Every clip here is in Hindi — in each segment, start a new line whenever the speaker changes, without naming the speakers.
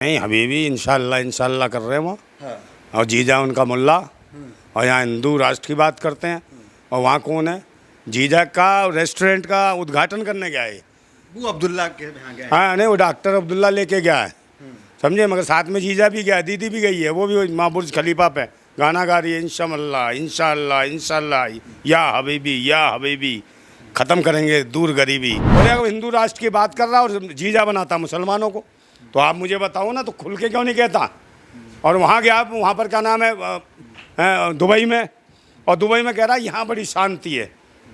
नहीं हबीबी इंशाल्लाह इंशाल्लाह कर रहे हैं वो।
हाँ।
और जीजा उनका मुल्ला। और यहाँ हिंदू राष्ट्र की बात करते हैं। और वहाँ कौन है? जीजा का रेस्टोरेंट का उद्घाटन करने गया है।
वो अब्दुल्ला के यहाँ गए।
हाँ नहीं, वो डॉक्टर अब्दुल्ला लेके गया है, समझे। मगर साथ में जीजा भी गया, दीदी भी गई है, वो भी माँ बुर्ज खलीफा पे गाना गा रही है, इंशाअल्लाह इंशाअल्लाह इंशाअल्लाह या हबीबी ख़त्म करेंगे दूर गरीबी। बोले अगर हिंदू राष्ट्र की बात कर रहा और जीजा बनाता मुसलमानों को, तो आप मुझे बताओ ना, तो खुल के क्यों नहीं कहता। और वहाँ गया, वहाँ पर क्या नाम है, दुबई में, और दुबई में कह रहा यहाँ बड़ी शांति है।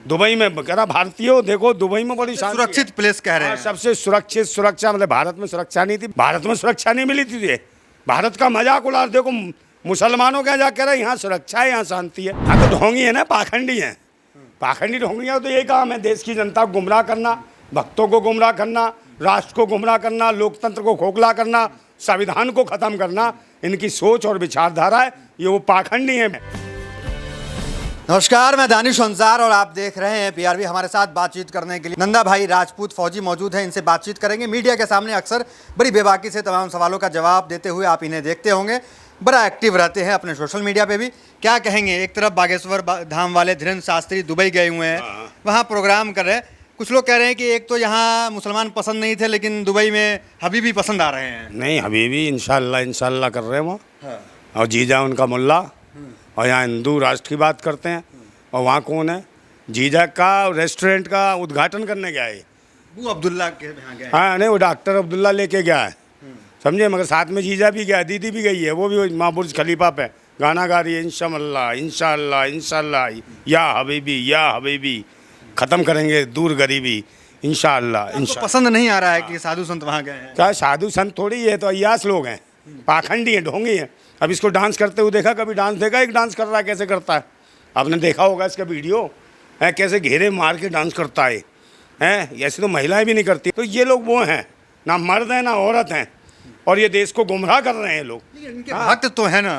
दुबई में कह रहा भारतीयों देखो दुबई में बड़ी शांति,
सुरक्षित प्लेस कह रहे हैं।
सबसे सुरक्षित सुरक्षा, मतलब भारत में सुरक्षा नहीं थी, भारत में सुरक्षा नहीं मिली थी। ये भारत का मजाक उड़ा, देखो मुसलमानों के यहाँ कह रहे हैं यहाँ सुरक्षा है, यहाँ शांति है। हाँ तो ढोंगी है ना, पाखंडी है, पाखंडी ढोंगियाँ। तो यही काम है, देश की जनता को गुमराह करना, भक्तों को गुमराह करना, राष्ट्र को गुमराह करना, लोकतंत्र को खोखला करना, संविधान को ख़त्म करना। इनकी सोच और विचारधारा है, ये वो पाखंडी है।
नमस्कार, मैं दानिश अंसार और आप देख रहे हैं पीआरबी। हमारे साथ बातचीत करने के लिए नंदा भाई राजपूत फौजी मौजूद हैं, इनसे बातचीत करेंगे। मीडिया के सामने अक्सर बड़ी बेबाकी से तमाम सवालों का जवाब देते हुए आप इन्हें देखते होंगे। बड़ा एक्टिव रहते हैं अपने सोशल मीडिया पे भी। क्या कहेंगे, एक तरफ बागेश्वर धाम वाले धीरेन्द्र शास्त्री दुबई गए हुए हैं, वहाँ प्रोग्राम कर रहे हैं। कुछ लोग कह रहे हैं कि एक तो यहाँ मुसलमान पसंद नहीं थे, लेकिन दुबई में हबीबी पसंद आ रहे हैं।
नहीं हबीबी इंशाल्लाह इंशाल्लाह कर रहे हैं वो।
हाँ।
और जीजा उनका मुल्ला। और यहाँ हिंदू राष्ट्र की बात करते हैं। और वहाँ कौन है? जीजा का रेस्टोरेंट का उद्घाटन करने गया है।
वो अब्दुल्ला के यहाँ गए।
हाँ नहीं, वो डॉक्टर अब्दुल्ला लेके गया है, समझे। मगर साथ में जीजा भी गया, दीदी भी गई है, वो भी माँ बुर्ज खलीफा पे गाना गा रही है, इंशाअल्लाह इंशाअल्लाह इंशाअल्लाह या हबीबी ख़त्म करेंगे दूर गरीबी, इंशाअल्लाह इंशाअल्लाह।
पसंद नहीं आ रहा है कि साधु संत वहाँ गए हैं।
क्या साधु संत थोड़ी है, तो अय्यास लोग हैं, पाखंडी हैं, ढोंगी हैं। अब इसको डांस करते हुए देखा, कभी डांस देखा? एक डांस कर रहा है, कैसे करता है आपने देखा होगा इसका वीडियो है, कैसे घेरे मार के डांस करता है, ऐसे तो महिलाएं भी नहीं करती। तो ये लोग वो हैं, ना मर्द हैं ना औरत हैं, और ये देश को गुमराह कर रहे हैं लोग।
इनके भक्त तो है ना,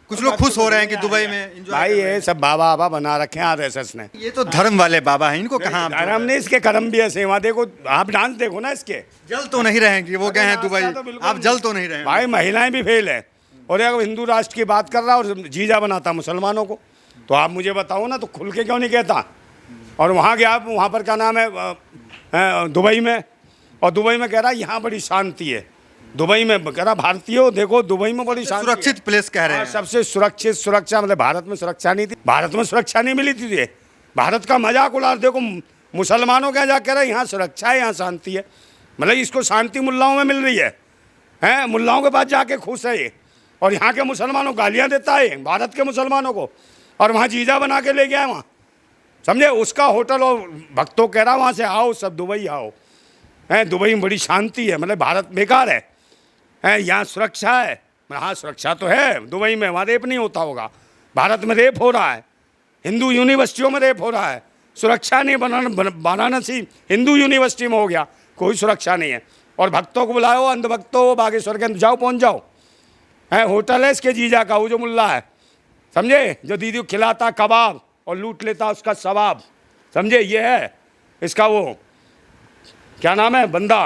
कुछ लोग खुश हो रहे हैं कि दुबई में एंजॉय
भाई ये सब बाबा बाबा बना रखे हैं आरएसएस ने।
ये तो धर्म वाले बाबा हैं, इनको कहाँ आप
धर्म नहीं, इसके कर्म भी ऐसे। वहाँ देखो, आप डांस देखो ना इसके।
जल तो नहीं रहेंगे, वो गए हैं दुबई, आप जल तो नहीं रहे।
भाई महिलाएं भी फेल है। और अगर हिंदू राष्ट्र की बात कर रहा और जीजा बनाता मुसलमानों को, तो आप मुझे बताओ ना, तो खुल के क्यों नहीं कहता। और वहाँ गया, वहाँ पर क्या नाम है, दुबई में, और दुबई में कह रहा यहाँ बड़ी शांति है। दुबई में कह रहा भारतीयों देखो दुबई में बड़ी शांति,
सुरक्षित प्लेस कह रहे हैं।
सबसे सुरक्षित सुरक्षा, मतलब भारत में सुरक्षा नहीं थी, भारत में सुरक्षा नहीं मिली थी। ये भारत का मजाक उड़ा, देखो मुसलमानों के यहाँ कह रहे हैं यहाँ सुरक्षा है, यहाँ शांति है। मतलब इसको शांति मुल्लाओं में मिल रही है, मुल्लाओं के पास जाके खुश है ये। और यहाँ के मुसलमानों गालियाँ देता है भारत के मुसलमानों को, और वहाँ जीजा बना के ले गया है वहाँ, समझे। उसका होटल और भक्तों कह रहा वहाँ से आओ सब दुबई आओ, दुबई में बड़ी शांति है। मतलब भारत बेकार है, यहाँ सुरक्षा है। हाँ सुरक्षा तो है दुबई में, वहाँ रेप नहीं होता होगा। भारत में रेप हो रहा है, हिंदू यूनिवर्सिटियों में रेप हो रहा है, सुरक्षा नहीं। वाराणसी हिंदू यूनिवर्सिटी में हो गया, कोई सुरक्षा नहीं है। और भक्तों को बुलाओ, अंधभक्तों बागेश्वर के अंदर जाओ, पहुँच जाओ, होटल है इसके जीजा का, वो जो मुल्ला है, समझे, जो दीदी को खिलाता कबाब और लूट लेता उसका सवाब, समझे। ये है इसका वो क्या नाम है, बंदा,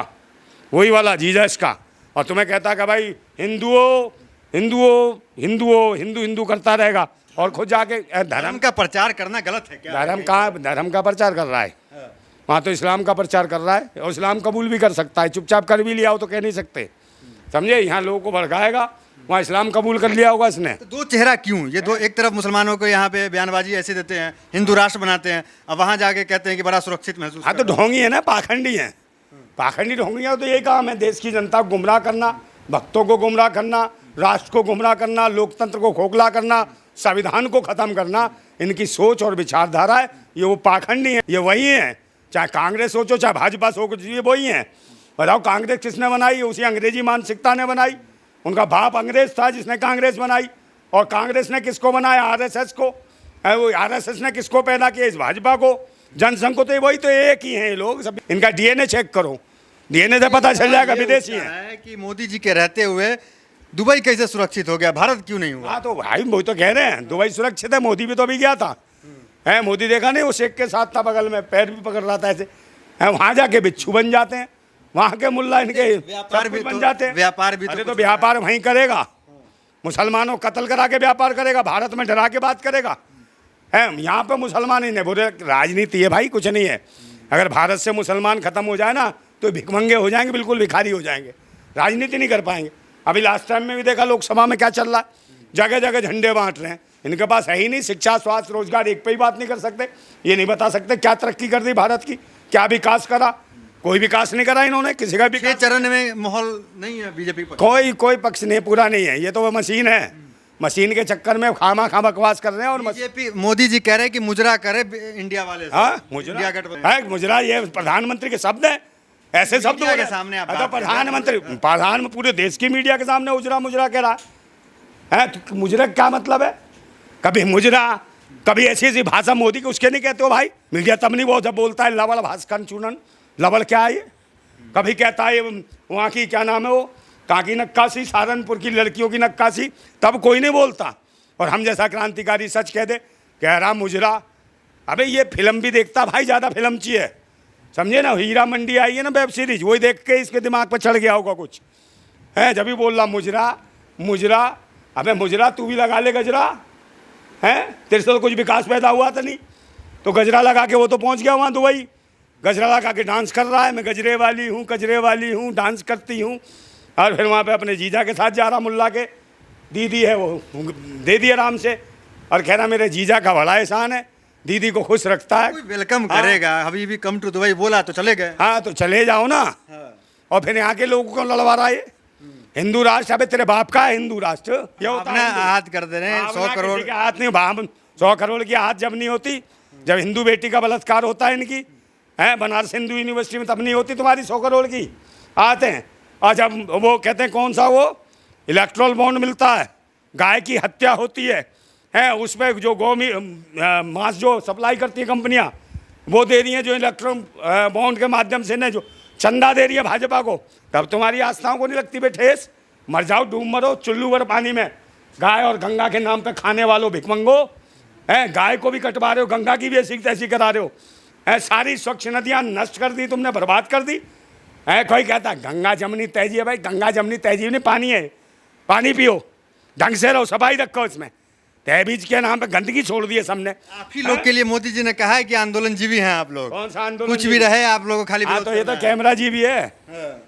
वही वाला जीजा इसका। और तुम्हें कहता कि भाई हिंदुओं हिंदुओं हिंदुओं हिंदू हिंदू करता रहेगा, और खुद जाके
धर्म का प्रचार करना गलत है क्या?
धर्म का प्रचार कर रहा है। वहाँ तो इस्लाम का प्रचार कर रहा है, और इस्लाम कबूल भी कर सकता है, चुपचाप कर भी लिया हो तो कह नहीं सकते, समझे। यहाँ लोगों को भड़काएगा, वहाँ इस्लाम कबूल कर लिया होगा इसने।
तो दो चेहरा क्यों? ये दो, एक तरफ मुसलमानों को यहाँ पे बयानबाजी ऐसे देते हैं, हिंदू राष्ट्र बनाते हैं, अब वहाँ जाके कहते हैं कि बड़ा सुरक्षित महसूस।
हाँ तो ढोंगी है ना, पाखंडी है, पाखंडी ढोंगियाँ। तो यही काम है, देश की जनता को गुमराह करना, भक्तों को गुमराह करना, राष्ट्र को गुमराह करना, लोकतंत्र को खोखला करना, संविधान को ख़त्म करना। इनकी सोच और विचारधारा है, ये वो पाखंडी है। ये वही हैं, चाहे कांग्रेस सोचो चाहे भाजपा सोचो, ये वही हैं। बताओ कांग्रेस किसने बनाई? उसी अंग्रेजी मानसिकता ने बनाई। उनका बाप अंग्रेज था जिसने कांग्रेस बनाई। और कांग्रेस ने किसको बनाया? आरएसएस को। वो आरएसएस ने किसको पैदा किया? इस भाजपा को, जनसंघ को। तो वही तो एक ही हैं ये लोग सब। इनका डीएनए चेक करो, डीएनए से पता चल जाएगा विदेशी है।
कि मोदी जी के रहते हुए दुबई कैसे सुरक्षित हो गया, भारत क्यों नहीं हुआ?
हाँ तो भाई वही तो कह रहे हैं, दुबई सुरक्षित है। मोदी भी तो अभी गया था, मोदी देखा नहीं, वो शेख के साथ था बगल में, पैर भी पकड़ रहा था ऐसे। वहाँ जाके बिच्छू बन जाते हैं, वहाँ के मुल्ला इनके
व्यापार
सब
भी
कुछ बन
तो-
जाते हैं।
व्यापार भी तो
अरे
कुछ
तो व्यापार वहीं करेगा, मुसलमानों को कत्ल करा के व्यापार करेगा, भारत में डरा के बात करेगा। है यहाँ पे मुसलमान ही नहीं बोले, राजनीति है भाई, कुछ नहीं है। अगर भारत से मुसलमान खत्म हो जाए ना तो भिखमंगे हो जाएंगे, बिल्कुल भिखारी हो जाएंगे, राजनीति नहीं कर पाएंगे। अभी लास्ट टाइम में भी देखा लोकसभा में क्या चल रहा है, जगह जगह झंडे बांट रहे हैं। इनके पास है ही नहीं शिक्षा, स्वास्थ्य, रोजगार, एक पे ही बात नहीं कर सकते। ये नहीं बता सकते क्या तरक्की कर दी भारत की, क्या विकास करा। कोई विकास नहीं करा इन्होंने, किसी का भी।
6 चरण में माहौल नहीं है बीजेपी पर।
कोई पक्ष नहीं, पूरा नहीं है। ये तो वो मशीन है, मशीन के चक्कर में खामा बकवास कर रहे हैं। और
बीजेपी मोदी जी कह रहे हैं कि मुजरा करे इंडिया वाले से।
हाँ, मुजरा
इंडिया गठबंधन।
है, मुजरा ये प्रधानमंत्री के शब्द है, ऐसे शब्द
मीडिया
बोले
के सामने आप
तो
बात कर रहे हैं।
प्रधान पूरे देश की मीडिया के सामने उजरा मुजरा कह रहा है। तो मुजरा क्या मतलब है? कभी मुजरा, कभी ऐसी ऐसी भाषा मोदी की उसके नहीं कहते हो भाई। मीडिया तब नहीं वो जब बोलता है लवल भास्कर चूनन, लवल क्या है ये? कभी कहता है वहाँ की क्या नाम है वो, कहाँ की नक्काशी, सहारनपुर की लड़कियों की नक्काशी, तब कोई नहीं बोलता। और हम जैसा क्रांतिकारी सच कह दे, कह रहा मुजरा। अबे ये फिल्म भी देखता भाई, ज़्यादा फिल्म चाहिए, समझे ना। हीरा मंडी आई है ना वेब सीरीज, वही देख के इसके दिमाग पर चढ़ गया होगा कुछ, है जब भी बोल रहा मुजरा मुजरा। अबे मुजरा तू भी लगा ले गजरा, है तेरे से तो कुछ विकास पैदा हुआ था नहीं, तो गजरा लगा के वो तो पहुंच गया वहाँ दुबई। गजरा लगा के डांस कर रहा है, मैं गजरे वाली हूँ, कजरे वाली हूँ, डांस करती हूँ। और फिर वहाँ पे अपने जीजा के साथ जा रहा, मुल्ला के दीदी है वो दे दी आराम से, और कह रहा मेरे जीजा का बड़ा एहसान है, दीदी को खुश रखता है।
कोई वेलकम करेगा, अभी भी कम टू दुबई बोला तो चले गए।
हाँ तो चले जाओ ना। और फिर यहाँ के लोगों को लड़वा रहा है हिंदू राष्ट्र। अबे तेरे बाप का है हिंदू राष्ट्र, ये होता
अपना
है
हाथ कर दे रहे हैं 100 करोड़
के हाथ नहीं, 100 करोड़ की हाथ जब नहीं होती, जब हिंदू बेटी का बलात्कार होता है इनकी, है बनारस हिंदू यूनिवर्सिटी में, तब नहीं होती तुम्हारी 100 करोड़ की आते हैं। और जब वो कहते हैं कौन सा वो इलेक्ट्रल बॉन्ड मिलता है, गाय की हत्या होती है उस पर जो मांस जो सप्लाई करती है कंपनियां, वो दे रही हैं जो इलेक्ट्रल बॉन्ड के माध्यम से, ने जो चंदा दे रही है भाजपा को, तब तुम्हारी आस्थाओं को नहीं लगती बे ठेस। मर जाओ, डूब मरो चुल्लू भर पानी में। गाय और गंगा के नाम पे खाने वालों भिखमंगो, गाय को भी कटवा रहे हो, गंगा की भी ऐसी तैसी करा रहे हो। सारी स्वच्छ नदियाँ नष्ट कर दी तुमने, बर्बाद कर दी। कोई कहता गंगा जमनी तहजीब है, भाई गंगा जमनी तहजीब नहीं, पानी है, पानी पियो, ढंग से रहो, सफाई रखो इसमें। तहबीज के नाम पे गंदगी छोड़ दी है सबने।
आप ही लोग के लिए मोदी जी ने कहा है कि आंदोलन जीवी हैं आप लोग।
कौन सा आंदोलन?
कुछ भी रहे आप लोगों को खाली
हाँ
विरोध
तो ये तो
करना है।
कैमरा जी भी है,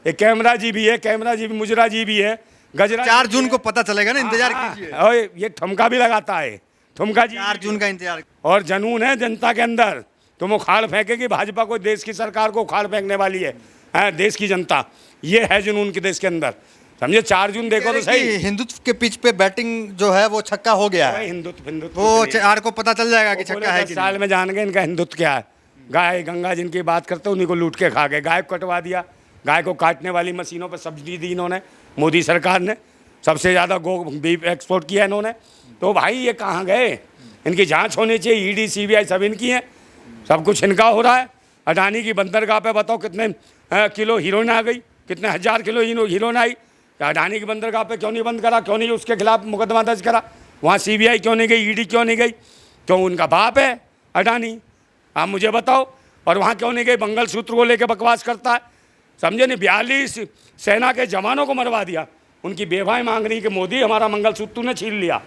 ये कैमरा जी भी है, कैमरा जी भी, मुजरा जी भी है, गजरा
4 जून को पता चलेगा ना, इंतजार कीजिए।
और ये ठुमका भी लगाता है, ठुमका जी
4 जून का इंतजार।
और जनून है जनता के अंदर। तुम उखाड़ फेंकेगी भाजपा को, देश की सरकार को उखाड़ फेंकने वाली है देश की जनता, ये है जुनून के देश के अंदर, समझे। 4 जून देखो तो सही,
हिंदुत्व के पिच पे बैटिंग जो है वो छक्का हो गया है,
हिंदुत्व
वो 4 को पता चल जाएगा कि छक्का है कि नहीं।
साल में जान गए इनका हिंदुत्व क्या है। गाय गंगा जिनकी बात करते उन्हीं को लूट के खा गए, गाय को कटवा दिया, गाय को काटने वाली मशीनों पर सब्सिडी दी इन्होंने, मोदी सरकार ने सबसे ज़्यादा गो बीफ एक्सपोर्ट किया इन्होंने। तो भाई ये कहाँ गए? इनकी जांच होनी चाहिए, ईडी सीबीआई सब इनकी है, सब कुछ इनका हो रहा है। अडानी की बंदरगाह पे बताओ कितने किलो हीरोइन आ गई, कितने 1000 किलो हीरोइन आई। अडानी की बंदरगाह पे क्यों नहीं बंद करा, क्यों नहीं उसके खिलाफ मुकदमा दर्ज करा? वहाँ सीबीआई क्यों नहीं गई, ईडी क्यों नहीं गई? क्यों उनका बाप है अडानी, आप मुझे बताओ। और वहाँ क्यों नहीं गई? मंगलसूत्र को लेके बकवास करता है, समझे नहीं। 42 सेना के जवानों को मरवा दिया, उनकी बेवाएं मांग रही कि मोदी हमारा मंगलसूत्र तूने छीन लिया,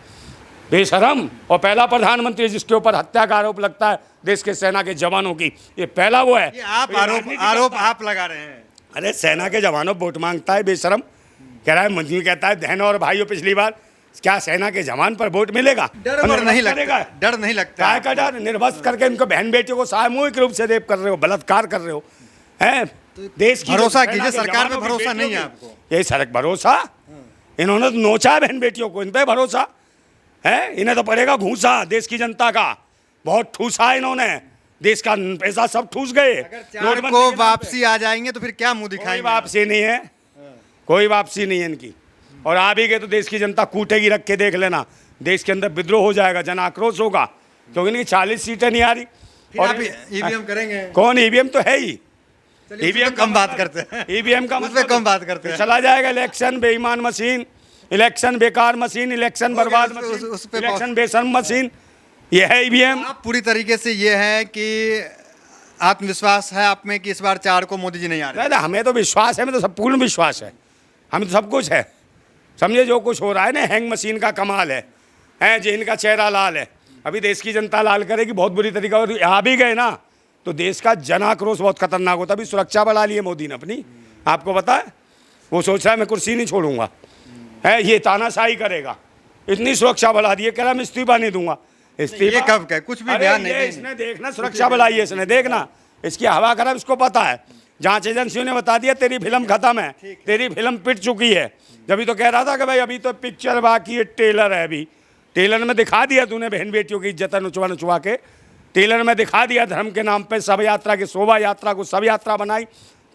बेशरम। और पहला प्रधानमंत्री जिसके ऊपर हत्या का आरोप लगता है देश के सेना के जवानों की, ये पहला वो है।
ये आप आरोप आप लगा रहे हैं।
अरे सेना के जवानों वोट मांगता है बेशरम, कह रहा है मंजूर, कहता है बहनों और भाइयों पिछली बार क्या सेना के जवान पर वोट मिलेगा?
डर नहीं लगता, डर नहीं लगता।
काय का डर? निर्वस्त्र करके इनको बहन बेटियों को सामूहिक रूप से रेप कर रहे हो, बलात्कार कर रहे हो, हैं देश की।
भरोसा कीजिए, सरकार पे भरोसा नहीं है आपको।
यही सड़क भरोसा, इन्होंने तो नोचा है बहन बेटियों को, इन पे भरोसा है? इन्हें तो पड़ेगा घूसा देश की जनता का, बहुत ठूसा इन्होंने, देश का पैसा सब ठूस गए।
अगर 4 को वापसी आ जाएंगे तो फिर क्या मुंह
कोई
दिखाएंगे?
वापसी नहीं है, कोई वापसी नहीं है इनकी। और आ भी गए तो देश की जनता कूटेगी, रख के देख लेना, देश के अंदर विद्रोह हो जाएगा, जन आक्रोश होगा, क्योंकि इनकी 40 सीटें नहीं आ रही।
और ईवीएम करेंगे
कौन? ईवीएम तो है ही,
ईवीएम कम बात करते हैं,
ईवीएम का
उस पे कम बात करते हैं।
चला जाएगा इलेक्शन बेईमान मशीन, इलेक्शन बेकार मशीन, इलेक्शन बर्बाद
उस
मशीन,
पे
इलेक्शन बेशर्म मशीन, ये है ईवीएम।
आप पूरी तरीके से ये है कि आत्मविश्वास है आप में कि इस बार 4 को मोदी जी नहीं आ रहे?
नहीं, हमें तो विश्वास है, हमें तो सब पूर्ण विश्वास है, हमें तो सब कुछ है। समझे, जो कुछ हो रहा है ना, हैंग मशीन का कमाल है जी, इनका चेहरा लाल है। अभी देश की जनता लाल करेगी बहुत बुरी तरीका। और आ भी गए ना तो देश का जन आक्रोश बहुत खतरनाक होता है। अभी सुरक्षा बढ़ा ली है मोदी ने अपनी, आपको पता है। वो सोच रहा है मैं कुर्सी नहीं छोड़ूंगा, है ये तानाशाही करेगा। इतनी सुरक्षा बढ़ा दी है, कह रहा मैं इस्तीफा नहीं दूंगा। इस्तीफा
ये कब का? कुछ भी बयान नहीं।
इसने देखना, सुरक्षा बढ़ाई है इसने, देखना इसकी हवा खराब, इसको पता है। जांच एजेंसियों ने बता दिया तेरी फिल्म खत्म है, तेरी फिल्म पिट चुकी है। जब तो कह रहा था कि भाई अभी तो पिक्चर बाकी है, ट्रेलर है। अभी ट्रेलर में दिखा दिया तूने बहन बेटियों की इज्जत नुचवा के। ट्रेलर में दिखा दिया धर्म के नाम पे शव यात्रा की, शोभा यात्रा को शव यात्रा बनाई।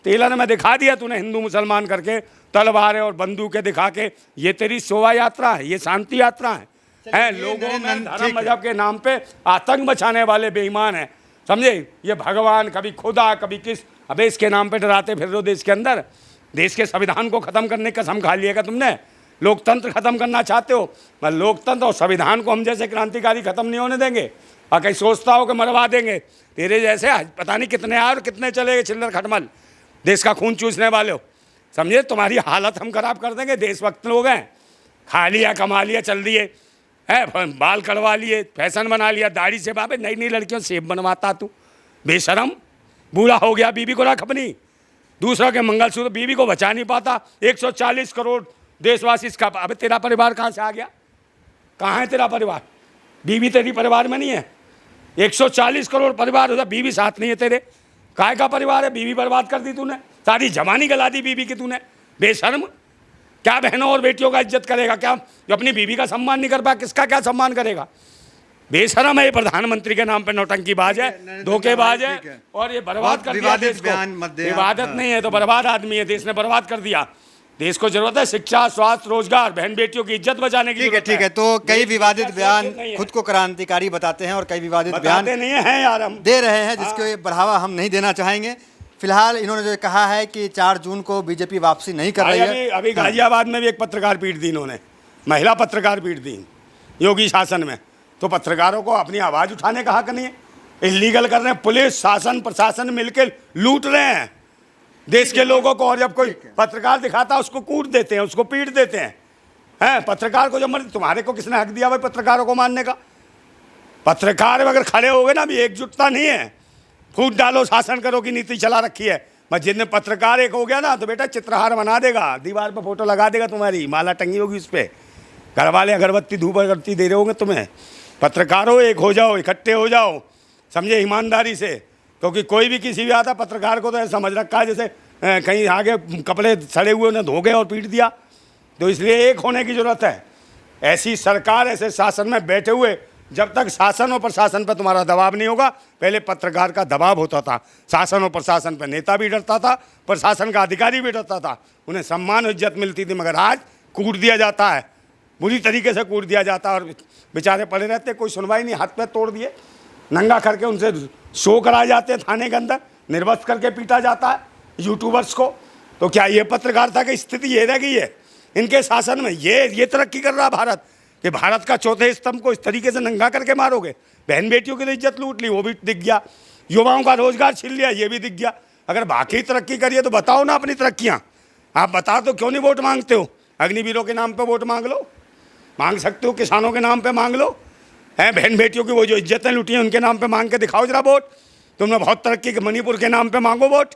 ट्रेलर में दिखा दिया तूने हिंदू मुसलमान करके, तलवारें और बंदूकें दिखा के। ये तेरी शोभा यात्रा है, ये शांति यात्रा है। लोगों में धर्म मजहब के नाम पे आतंक मचाने वाले बेईमान हैं, समझे। ये भगवान, कभी खुदा, कभी किस, अबे इसके नाम पे डराते फिर रहे हो देश के अंदर। देश के संविधान को खत्म करने का कसम खा लिएगा तुमने। लोकतंत्र खत्म करना चाहते हो, मैं लोकतंत्र और संविधान को हम जैसे क्रांतिकारी खत्म नहीं होने देंगे। और कहीं सोचता हो कि मरवा देंगे, तेरे जैसे पता नहीं कितने आए और कितने चले गए चिल्लर खटमल, देश का खून चूसने वाले हो, समझे। तुम्हारी हालत हम खराब कर देंगे। देशभक्त लोग हैं, खा लिया, कमा लिया, चल दिए, है बाल कटवा लिए, फैशन बना लिया, दाढ़ी से बाबे नई नई लड़कियों सेब बनवाता तू, बेशरम। बूढ़ा हो गया, बीवी को रख अपनी, दूसरों के मंगलसूत्र, बीवी को बचा नहीं पाता। 140 करोड़ देशवासी इसका, अबे तेरा परिवार कहाँ से आ गया? कहाँ है तेरा परिवार? बीवी तेरी परिवार में नहीं है। 140 करोड़ परिवार होता, बीवी साथ नहीं है तेरे। काय का परिवार है? बीवी बर्बाद कर दी तूने, सारी जवानी गला दी बीवी की तूने, बेशर्म। क्या बहनों और बेटियों का इज्जत करेगा? क्या जो अपनी बीवी का सम्मान नहीं कर पाया, किसका क्या सम्मान करेगा? बेशरम है ये प्रधानमंत्री के नाम पे, नौटंकीबाज है, धोखेबाज है, और ये बर्बाद कर दिया देश को। विवादित नहीं है तो बर्बाद आदमी है, देश ने बर्बाद कर दिया। देश को जरूरत है शिक्षा, स्वास्थ्य, रोजगार, बहन बेटियों की इज्जत बचाने की।
ठीक है। तो कई विवादित बयान खुद को क्रांतिकारी बताते हैं और कई विवादित बयान
नहीं है यार, हम
दे रहे हैं, जिसको बढ़ावा हम नहीं देना चाहेंगे। फिलहाल इन्होंने जो कहा है कि 4 जून को बीजेपी वापसी नहीं कर रही है।
अभी गाजियाबाद में भी एक पत्रकार पीट दी इन्होंने, महिला पत्रकार पीट दी योगी शासन में। तो पत्रकारों को अपनी आवाज़ उठाने का हक नहीं है, इलीगल कर रहे हैं। पुलिस, शासन, प्रशासन मिलकर लूट रहे हैं देश के लोगों को। और जब कोई पत्रकार दिखाता है उसको कूट देते हैं, उसको पीट देते हैं। पत्रकार को जब मर्जी, तुम्हारे को किसने हक दिया भाई पत्रकारों को मारने का? पत्रकार अगर खड़े हो गए ना, अभी एकजुटता नहीं है, फूट डालो, शासन करो की नीति चला रखी है। बस जितने पत्रकार एक हो गया ना तो बेटा चित्रहार बना देगा, दीवार पर फोटो लगा देगा, तुम्हारी माला टंगी होगी उस पर, घर वाले अगरबत्ती धूप अगरबत्ती दे रहे होंगे तुम्हें। पत्रकारों एक हो जाओ, इकट्ठे हो जाओ, समझे, ईमानदारी से। क्योंकि कोई भी किसी भी आता, पत्रकार को तो ऐसा समझ रखा है जैसे कहीं आगे कपड़े सड़े हुए उन्हें धो गए और पीट दिया। तो इसलिए एक होने की ज़रूरत है। ऐसी सरकार, ऐसे शासन में बैठे हुए, जब तक शासन और प्रशासन पर तुम्हारा दबाव नहीं होगा, पहले पत्रकार का दबाव होता था, शासन और प्रशासन पर नेता भी डरता था, प्रशासन का अधिकारी भी डरता था, उन्हें सम्मान और इज्जत मिलती थी। मगर आज कूट दिया जाता है, बुरी तरीके से कूट दिया जाता है, और बेचारे पड़े रहते, कोई सुनवाई नहीं, हाथ पैर तोड़ दिए, नंगा करके उनसे शो कराए जाते हैं थाने के अंदर, निर्वस्त्र करके पीटा जाता है यूट्यूबर्स को। तो क्या ये पत्रकारिता की स्थिति ये रह गई है इनके शासन में? ये तरक्की कर रहा भारत कि भारत का चौथे स्तंभ को इस तरीके से नंगा करके मारोगे? बहन बेटियों की इज्जत लूट ली, वो भी दिख गया। युवाओं का रोजगार छीन लिया, ये भी दिख गया। अगर बाकी तरक्की करिए तो बताओ ना अपनी तरक्कियाँ। आप बताओ तो क्यों नहीं वोट मांगते हो? अग्निवीरों के नाम पर वोट मांग लो, मांग सकते हो, किसानों के नाम पर मांग लो, हैं बहन बेटियों की वो जो इज्जतें लूटी हैं उनके नाम पे मांग के दिखाओ जरा वोट। तुमने बहुत तरक्की के, मणिपुर के नाम पे मांगो वोट,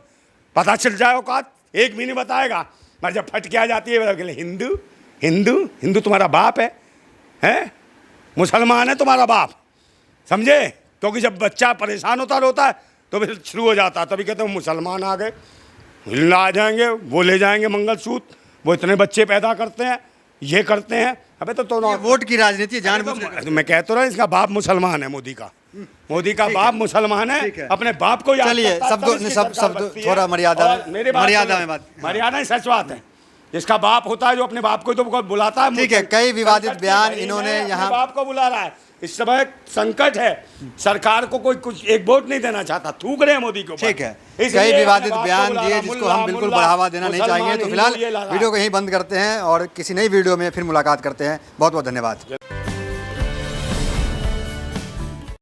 पता चल जाए औकात। एक भी नहीं बताएगा, पर जब फट के आ जाती है हिंदू हिंदू हिंदू तुम्हारा बाप है, मुसलमान है तुम्हारा बाप, समझे। क्योंकि जब बच्चा परेशान होता रोता है तो फिर शुरू हो जाता है, तभी कहते हैं मुसलमान आ गए, हिलना आ जाएंगे, वो ले जाएंगे मंगलसूत्र, वो इतने बच्चे पैदा करते हैं, ये करते हैं। अबे तो
वोट की राजनीति जानबूझ के।
तो मैं कहता रहा, इसका बाप मुसलमान है, मोदी का बाप मुसलमान है, अपने बाप को याद
चलिए सब थोड़ा मर्यादा में बात,
मर्यादा सच बात है। जिसका बाप होता है जो अपने बाप को तो बुलाता है।
ठीक है, कई विवादित बयान इन्होंने यहाँ
बाप को बुला रहा है। इस समय संकट है, सरकार को कोई कुछ एक वोट नहीं देना चाहता, थूक रहे हैं मोदी को।
ठीक है, कई विवादित बयान दिए जिसको हम बिल्कुल बढ़ावा देना नहीं चाहेंगे। तो फिलहाल वीडियो को यहीं बंद करते हैं और किसी नई वीडियो में फिर मुलाकात करते हैं। बहुत बहुत धन्यवाद।